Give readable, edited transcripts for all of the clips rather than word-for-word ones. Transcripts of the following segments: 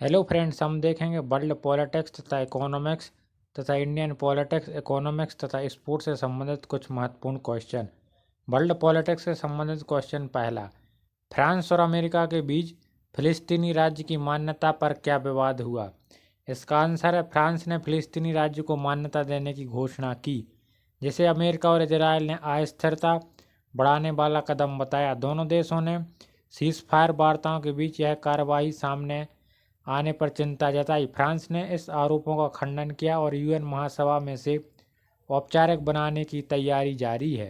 Hello friends, हम देखेंगे world politics तथा इकोनॉमिक्स तथा इंडियन पॉलिटिक्स, इकोनॉमिक्स तथा स्पोर्ट्स से संबंधित कुछ महत्वपूर्ण क्वेश्चन। वर्ल्ड पॉलिटिक्स से संबंधित क्वेश्चन पहला, फ्रांस और अमेरिका के बीच फिलिस्तीनी राज्य की मान्यता पर क्या विवाद हुआ? इसका आंसर है फ्रांस ने फिलिस्तीनी राज्य को मान्यता देने की घोषणा की, जिसे अमेरिका और इजरायल ने अस्थिरता बढ़ाने वाला कदम बताया। दोनों देशों ने सीज फायर वार्ताओं के बीच यह कार्रवाई सामने आने पर चिंता जताई। फ्रांस ने इस आरोपों का खंडन किया और यूएन महासभा में से औपचारिक बनाने की तैयारी जारी है।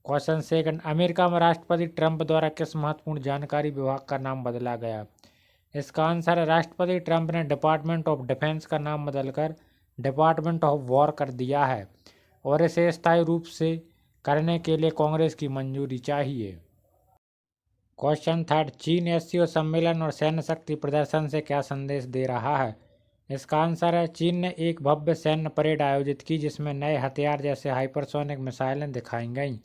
क्वेश्चन सेकंड, अमेरिका में राष्ट्रपति ट्रंप द्वारा किस महत्वपूर्ण जानकारी विभाग का नाम बदला गया? इसका आंसर है राष्ट्रपति ट्रंप ने डिपार्टमेंट ऑफ डिफेंस का नाम बदलकर डिपार्टमेंट ऑफ वॉर कर दिया है और इसे स्थायी रूप से करने के लिए कांग्रेस की मंजूरी चाहिए। क्वेश्चन थर्ड, चीन एससीओ सम्मेलन और सैन्य शक्ति प्रदर्शन से क्या संदेश दे रहा है? इसका आंसर है चीन ने एक भव्य सैन्य परेड आयोजित की, जिसमें नए हथियार जैसे हाइपरसोनिक मिसाइलें दिखाई गईं।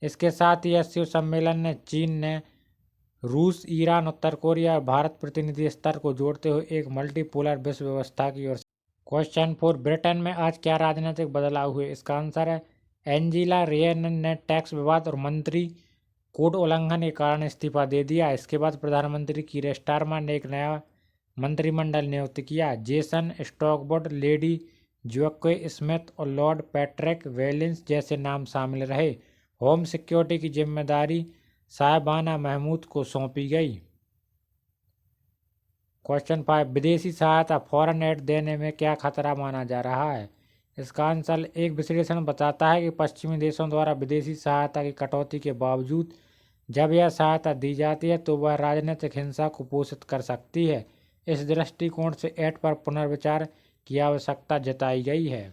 इसके साथ ही एससीओ सम्मेलन ने चीन ने रूस, ईरान, उत्तर कोरिया और भारत प्रतिनिधि स्तर को जोड़ते हुए एक मल्टीपोलर विश्व व्यवस्था की ओर। क्वेश्चन फोर, ब्रिटेन में आज क्या राजनीतिक बदलाव हुए? इसका आंसर है एंजिला रेयन ने टैक्स विवाद और मंत्री कोड उल्लंघन के कारण इस्तीफा दे दिया। इसके बाद प्रधानमंत्री कीर स्टारमर ने एक नया मंत्रिमंडल नियुक्त किया। जेसन स्टॉकवुड, लेडी ज्योक्वे स्मिथ और लॉर्ड पैट्रिक वेलिंस जैसे नाम शामिल रहे। होम सिक्योरिटी की जिम्मेदारी साहिबाना महमूद को सौंपी गई। क्वेश्चन 5, विदेशी सहायता फॉरेन एड देने में क्या खतरा माना जा रहा है? इसका आंसर, एक विश्लेषण बताता है कि पश्चिमी देशों द्वारा विदेशी सहायता की कटौती के बावजूद जब यह सहायता दी जाती है तो वह राजनीतिक हिंसा को पोषित कर सकती है। इस दृष्टिकोण से एड पर पुनर्विचार की आवश्यकता जताई गई है।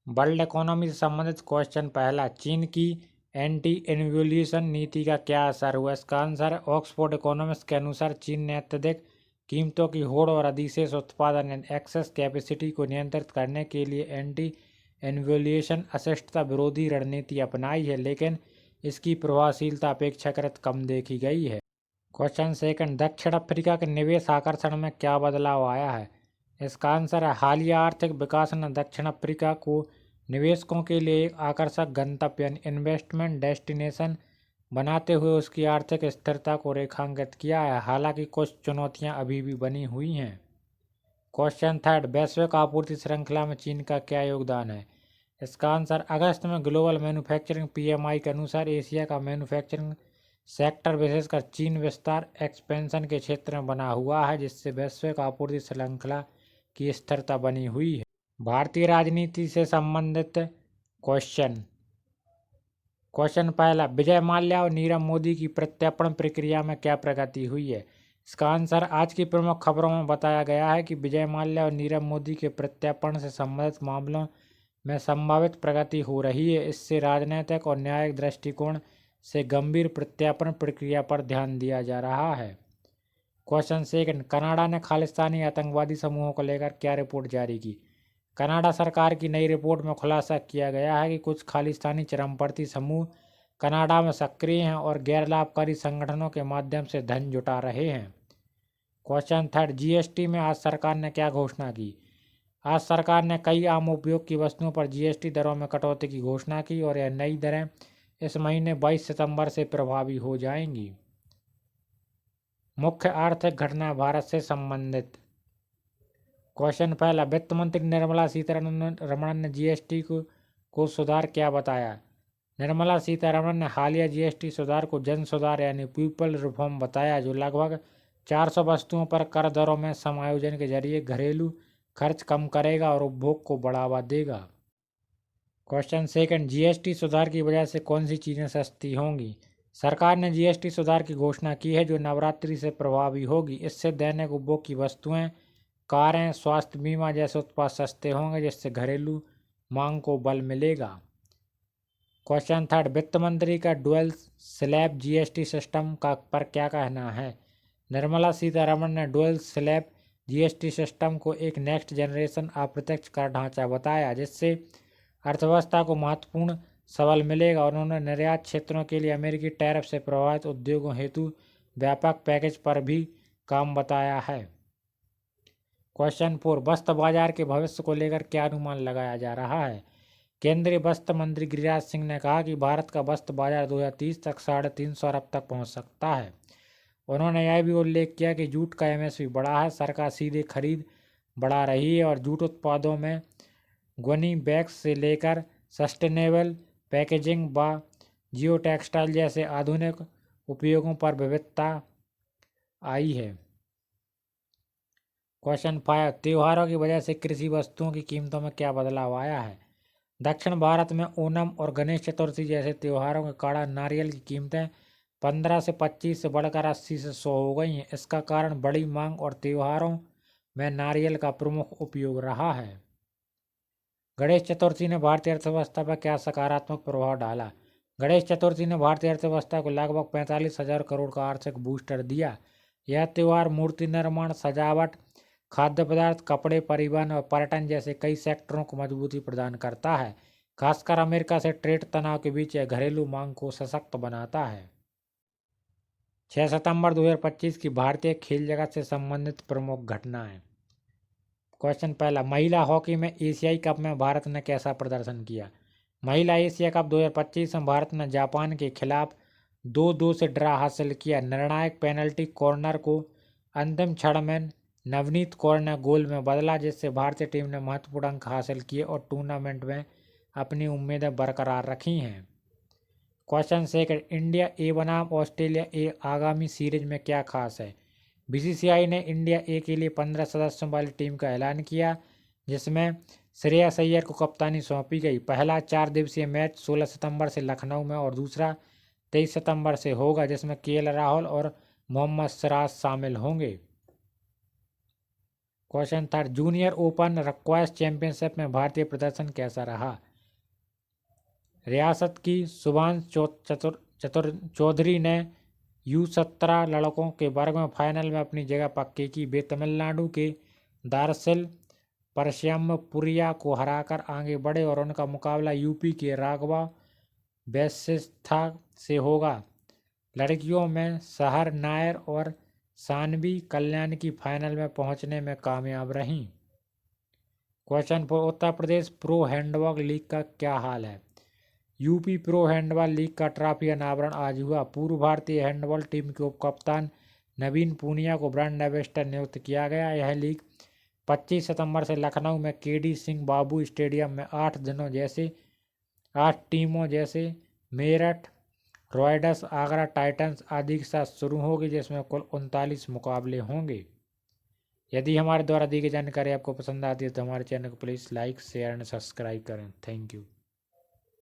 वर्ल्ड इकोनॉमी से संबंधित क्वेश्चन पहला, चीन की एंटी इन्फ्लेशन नीति का क्या असर हुआ? इसका आंसर है ऑक्सफोर्ड इकोनॉमिक्स के अनुसार चीन ने अत्यधिक कीमतों की होड़ और अधिशेष उत्पादन एक्सेस कैपेसिटी को नियंत्रित करने के लिए एंटी इन्फ्लेशन असहिष्णुता विरोधी रणनीति अपनाई है, लेकिन इसकी प्रभावशीलता अपेक्षाकृत कम देखी गई है। क्वेश्चन सेकंड, दक्षिण अफ्रीका के निवेश आकर्षण में क्या बदलाव आया है? इसका आंसर है हालिया आर्थिक विकास ने दक्षिण अफ्रीका को निवेशकों के लिए एक आकर्षक गंतव्य यानी इन्वेस्टमेंट डेस्टिनेशन बनाते हुए उसकी आर्थिक स्थिरता को रेखांकित किया है। हालांकि कुछ चुनौतियां अभी भी बनी हुई हैं। क्वेश्चन थर्ड, वैश्विक आपूर्ति श्रृंखला में चीन का क्या योगदान है? इसका आंसर, अगस्त में ग्लोबल मैन्युफैक्चरिंग पीएमआई के अनुसार एशिया का मैन्युफैक्चरिंग सेक्टर विशेषकर चीन विस्तार एक्सपेंशन के क्षेत्र में बना हुआ है, जिससे वैश्विक आपूर्ति श्रृंखला की स्थिरता बनी हुई है। भारतीय राजनीति से संबंधित क्वेश्चन पहला, विजय माल्या और नीरव मोदी की प्रत्यर्पण प्रक्रिया में क्या प्रगति हुई है? इसका आंसर, आज की प्रमुख खबरों में बताया गया है कि विजय माल्या और नीरव मोदी के प्रत्यर्पण से संबंधित मामलों में संभावित प्रगति हो रही है। इससे राजनीतिक और न्यायिक दृष्टिकोण से गंभीर प्रत्यर्पण प्रक्रिया पर ध्यान दिया जा रहा है। क्वेश्चन सेकंड, कनाडा ने खालिस्तानी आतंकवादी समूहों को लेकर क्या रिपोर्ट जारी की? कनाडा सरकार की नई रिपोर्ट में खुलासा किया गया है कि कुछ खालिस्तानी चरमपंथी समूह कनाडा में सक्रिय हैं और गैर लाभकारी संगठनों के माध्यम से धन जुटा रहे हैं। क्वेश्चन थर्ड, जीएसटी में आज सरकार ने क्या घोषणा की? आज सरकार ने कई आम उपयोग की वस्तुओं पर जीएसटी दरों में कटौती की घोषणा की और यह नई दरें इस महीने 22 सितंबर से प्रभावी हो जाएंगी। मुख्य आर्थिक घटना भारत से संबंधित क्वेश्चन पहला, वित्त मंत्री निर्मला सीतारमण ने जीएसटी को सुधार क्या बताया? निर्मला सीतारमण ने हालिया जीएसटी सुधार को जन सुधार यानी पीपल रिफॉर्म बताया, जो लगभग 400 वस्तुओं पर कर दरों में समायोजन के जरिए घरेलू खर्च कम करेगा और उपभोग को बढ़ावा देगा। क्वेश्चन सेकंड, जीएसटी सुधार की वजह से कौन सी चीज़ें सस्ती होंगी? सरकार ने जीएसटी सुधार की घोषणा की है, जो नवरात्रि से प्रभावी होगी। इससे दैनिक उपभोग की वस्तुएं, कारें, स्वास्थ्य बीमा जैसे उत्पाद सस्ते होंगे, जिससे घरेलू मांग को बल मिलेगा। क्वेश्चन थर्ड, वित्त मंत्री का डुअल स्लैब जीएसटी सिस्टम पर क्या कहना है? निर्मला सीतारमण ने डुअल स्लैब जीएसटी सिस्टम को एक नेक्स्ट जनरेशन अप्रत्यक्ष कर ढांचा बताया, जिससे अर्थव्यवस्था को महत्वपूर्ण सबल मिलेगा। और उन्होंने निर्यात क्षेत्रों के लिए अमेरिकी टैरिफ से प्रभावित उद्योगों हेतु व्यापक पैकेज पर भी काम बताया है। क्वेश्चन 4, वस्त्र बाजार के भविष्य को लेकर क्या अनुमान लगाया जा रहा है? केंद्रीय वस्त्र मंत्री गिरिराज सिंह ने कहा कि भारत का वस्त्र बाजार 2030 तक 350 अरब तक पहुंच सकता है। उन्होंने यह भी उल्लेख किया कि जूट का एमएसपी बढ़ा है, सरकार सीधे खरीद बढ़ा रही है और जूट उत्पादों में गुनी बैग्स से लेकर सस्टेनेबल पैकेजिंग व जियो टेक्सटाइल जैसे आधुनिक उपयोगों पर विविधता आई है। क्वेश्चन 5, त्योहारों की वजह से कृषि वस्तुओं की कीमतों में क्या बदलाव आया है? दक्षिण भारत में ओणम और गणेश चतुर्थी जैसे त्योहारों के कारण नारियल की कीमतें 15 से 25 से बढ़कर 80 से 100 हो गई हैं। इसका कारण बड़ी मांग और त्योहारों में नारियल का प्रमुख उपयोग रहा है। गणेश चतुर्थी ने भारतीय अर्थव्यवस्था पर क्या सकारात्मक प्रभाव डाला? गणेश चतुर्थी ने भारतीय अर्थव्यवस्था को लगभग 45,000 करोड़ का आर्थिक बूस्टर दिया। यह त्यौहार मूर्ति निर्माण, सजावट, खाद्य पदार्थ, कपड़े, परिवहन और पर्यटन जैसे कई सेक्टरों को मजबूती प्रदान करता है। खासकर अमेरिका से ट्रेड तनाव के बीच यह घरेलू मांग को सशक्त बनाता है। 6 सितंबर 2025 की भारतीय खेल जगत से संबंधित प्रमुख घटनाएं। क्वेश्चन पहला, महिला हॉकी में एशियाई कप में भारत ने कैसा प्रदर्शन किया? महिला एशिया कप 2025 में भारत ने जापान के खिलाफ 2-2 से ड्रा हासिल किया। निर्णायक पेनल्टी कॉर्नर को अंतिम क्षण में नवनीत कौर ने गोल में बदला, जिससे भारतीय टीम ने महत्वपूर्ण अंक हासिल किए और टूर्नामेंट में अपनी उम्मीदें बरकरार रखी हैं। क्वेश्चन 6, इंडिया ए बनाम ऑस्ट्रेलिया ए आगामी सीरीज में क्या खास है? बीसीसीआई ने इंडिया ए के लिए 15 सदस्यों वाली टीम का ऐलान किया, जिसमें श्रेयस अय्यर को कप्तानी सौंपी गई। पहला 4 दिवसीय मैच 16 सितंबर से लखनऊ में और दूसरा 23 सितंबर से होगा, जिसमें केएल राहुल और मोहम्मद सिराज शामिल होंगे। Question 3, junior open squash championship में भारतीय प्रदर्शन कैसा रहा? रियासत की शुभांशु चौधरी ने U17 लड़कों के वर्ग में फाइनल में अपनी जगह पक्की की। वे तमिलनाडु के दार्सिल परश्यमपुरिया को हराकर आगे बढ़े और उनका मुकाबला यूपी के राघवा वैशिष्ठा से होगा। लड़कियों में सहर नायर और सानवी कल्याण की फाइनल में पहुंचने में कामयाब रहीं। Question 4, Uttar Pradesh pro handball league का क्या हाल है? यूपी प्रो हैंडबॉल लीग का ट्रॉफी अनावरण आज हुआ। पूर्व भारतीय हैंडबॉल टीम के उप कप्तान नवीन पूनिया को ब्रांड एम्बेसडर नियुक्त किया गया। यह लीग 25 सितंबर से लखनऊ में केडी सिंह बाबू स्टेडियम में 8 टीमों जैसे मेरठ रॉयडर्स, आगरा टाइटंस आदि के साथ शुरू होगी, जिसमें कुल 39 मुकाबले होंगे। यदि हमारे द्वारा दी गई जानकारी आपको पसंद आती है तो हमारे चैनल को please like, share and subscribe करें। Thank you.